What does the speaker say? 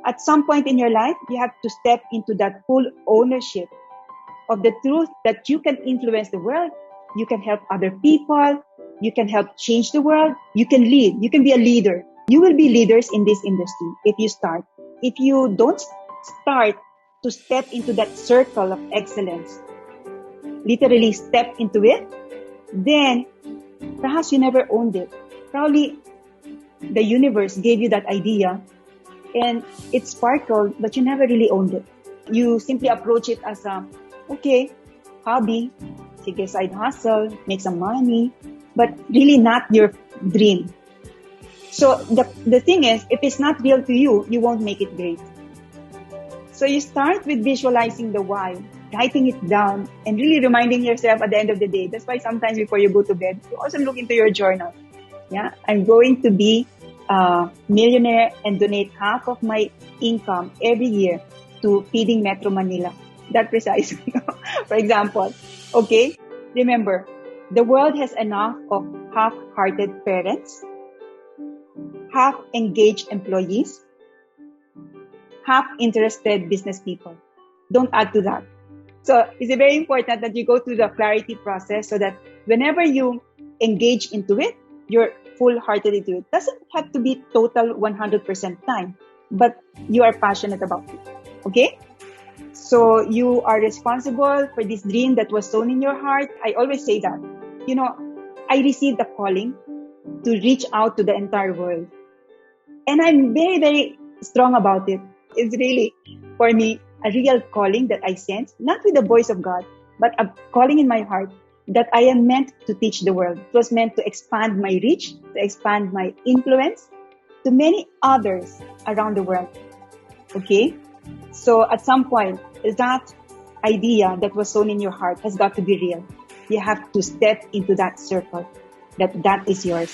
At some point in your life, you have to step into that full ownership of the truth that you can influence the world, you can help other people, you can help change the world, you can lead, you can be a leader. You will be leaders in this industry if you start. If you don't start to step into that circle of excellence, literally step into it, then perhaps you never owned it. Probably the universe gave you that idea and it sparkled, but you never really owned it. You simply approach it as a, okay, hobby, sige, side hustle, make some money, but really not your dream. So the thing is, if it's not real to you, you won't make it great. So you start with visualizing the why, writing it down, and really reminding yourself at the end of the day. That's why sometimes before you go to bed, you also look into your journal. Yeah, I'm going to be a millionaire and donate half of my income every year to feeding Metro Manila. That precise, for example. Okay, remember, the world has enough of half-hearted parents, half-engaged employees, half-interested business people. Don't add to that. So it's very important that you go through the clarity process so that whenever you engage into it, you're full-hearted into it. Doesn't have to be total 100% time, but you are passionate about it. Okay? So you are responsible for this dream that was sown in your heart. I always say that. You know, I received a calling to reach out to the entire world. And I'm very, very strong about it. It's really, for me, a real calling that I sense, not with the voice of God, but a calling in my heart that I am meant to teach the world. It was meant to expand my reach, to expand my influence to many others around the world. Okay? So at some point, that idea that was sown in your heart has got to be real. You have to step into that circle, that is yours.